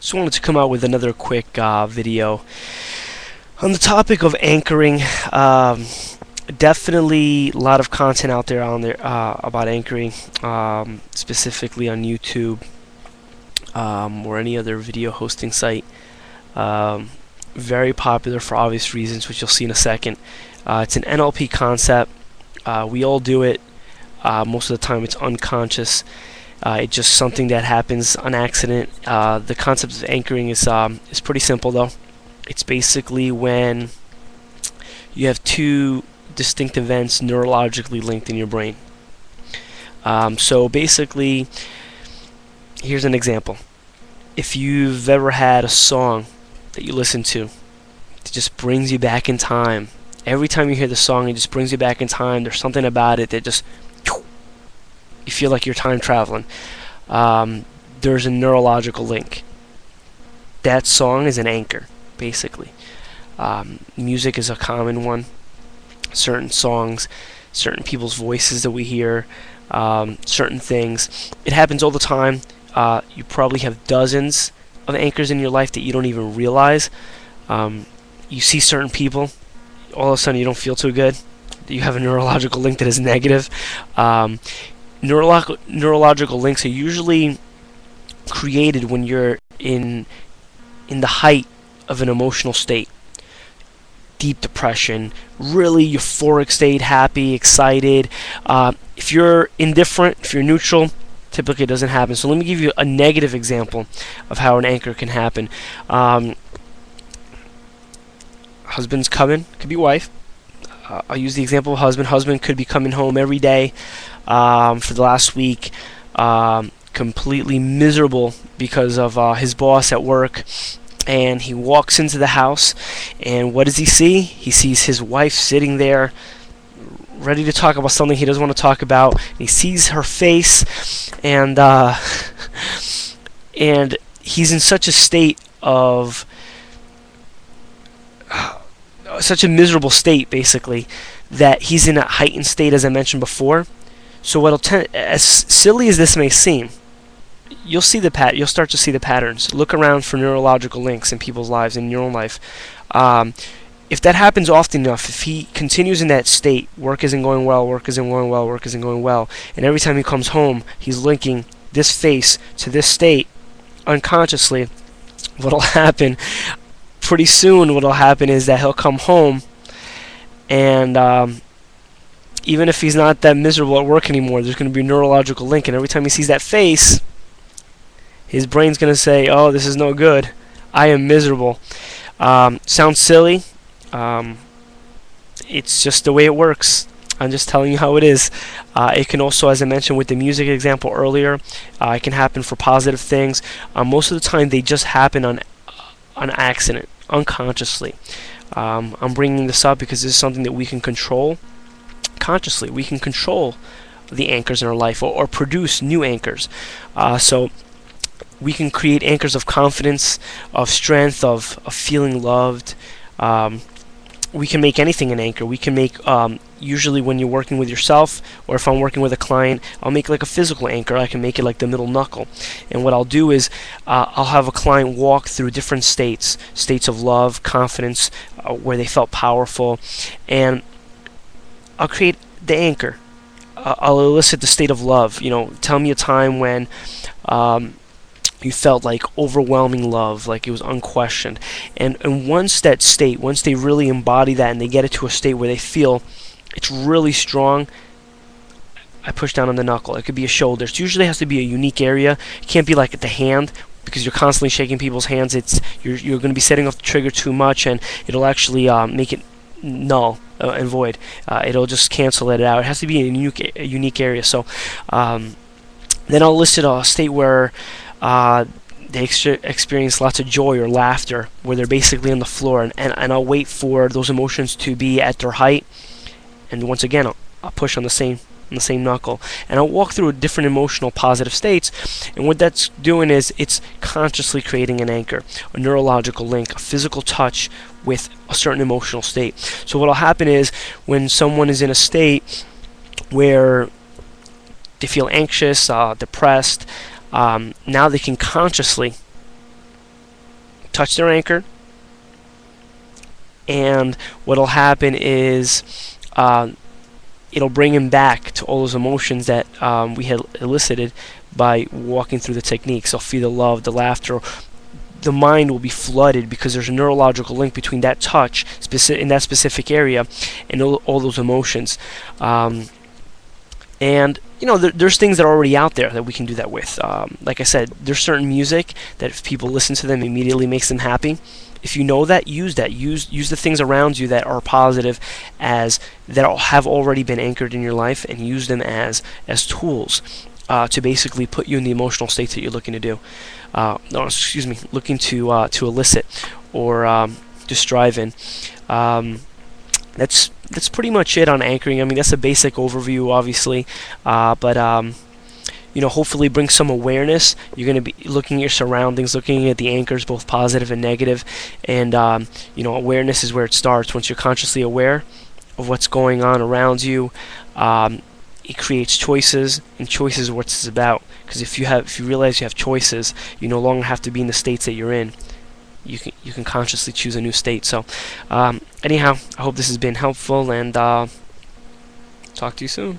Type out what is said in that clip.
Just wanted to come out with another quick video on the topic of anchoring. Definitely a lot of content out there about anchoring, specifically on YouTube or any other video hosting site. Very popular for obvious reasons, which you'll see in a second. It's an NLP concept. We all do it. Most of the time it's unconscious. It's just something that happens on accident. The concept of anchoring is pretty simple, though. It's basically when you have two distinct events neurologically linked in your brain. So basically, here's an example. If you've ever had a song that you listen to, it just brings you back in time. Every time you hear the song, it just brings you back in time. There's something about it that just, you feel like you're time traveling. There's a neurological link. That song is an anchor, basically. Music is a common one. Certain songs, certain people's voices that we hear, certain things. It happens all the time. You probably have dozens of anchors in your life that you don't even realize. You see certain people, all of a sudden you don't feel too good. You have a neurological link that is negative. Neurological links are usually created when you're in the height of an emotional state. Deep depression, really euphoric state, happy, excited. If you're indifferent, if you're neutral, typically it doesn't happen. So let me give you a negative example of how an anchor can happen. Husband's coming, could be wife. I'll use the example of husband. Husband could be coming home every day for the last week, completely miserable because of his boss at work. And he walks into the house, and what does he see? He sees his wife sitting there, ready to talk about something he doesn't want to talk about. He sees her face, and and he's in such a state of such a miserable state, basically, that he's in a heightened state, as I mentioned before. So as silly as this may seem, you'll start to see the patterns. Look around for neurological links in people's lives, in your own life. If that happens often enough, if he continues in that state, work isn't going well, work isn't going well, work isn't going well, and every time he comes home, he's linking this face to this state unconsciously, what'll happen pretty soon, what'll happen is that he'll come home, and even if he's not that miserable at work anymore, there's going to be a neurological link, and every time he sees that face, his brain's going to say, oh, this is no good. I am miserable. Sounds silly. It's just the way it works. I'm just telling you how it is. It can also, as I mentioned with the music example earlier, it can happen for positive things. Most of the time, they just happen on accident, unconsciously. I'm bringing this up because this is something that we can control consciously. We can control the anchors in our life, or produce new anchors. So we can create anchors of confidence, of strength, of feeling loved. We can make anything an anchor. We can make, usually when you're working with yourself, or if I'm working with a client, I'll make like a physical anchor. I can make it like the middle knuckle. And what I'll do is, I'll have a client walk through different states of love, confidence, where they felt powerful, and I'll create the anchor. I'll elicit the state of love. Tell me a time when you felt like overwhelming love, like it was unquestioned. And once they really embody that and they get it to a state where they feel it's really strong, I push down on the knuckle. It could be a shoulder. It usually has to be a unique area. It can't be like at the hand, because you're constantly shaking people's hands. You're going to be setting off the trigger too much, and it'll actually make it null and void. It'll just cancel it out. It has to be a unique area. So then I'll list a state where they experience lots of joy or laughter, where they're basically on the floor, and I'll wait for those emotions to be at their height, and once again I'll push on the same knuckle, and I'll walk through different emotional positive states. And what that's doing is it's consciously creating an anchor, a neurological link, a physical touch with a certain emotional state. So what'll happen is, when someone is in a state where they feel anxious, depressed, now they can consciously touch their anchor, and what'll happen is it'll bring him back to all those emotions that we had elicited by walking through the techniques. They'll feel the love, the laughter. The mind will be flooded because there's a neurological link between that touch in that specific area and all those emotions. And there's things that are already out there that we can do that with. Like I said, there's certain music that if people listen to them, immediately makes them happy. If you know that, use that. Use the things around you that are positive, that have already been anchored in your life, and use them as tools to basically put you in the emotional states that you're looking to do. Looking to elicit or to strive in. That's pretty much it on anchoring. I mean, that's a basic overview, obviously, but hopefully bring some awareness. You're going to be looking at your surroundings, looking at the anchors, both positive and negative, and awareness is where it starts. Once you're consciously aware of what's going on around you, it creates choices, and choices is what it's about. Because if you realize you have choices, you no longer have to be in the states that you're in. You can consciously choose a new state. So, anyhow, I hope this has been helpful, and talk to you soon.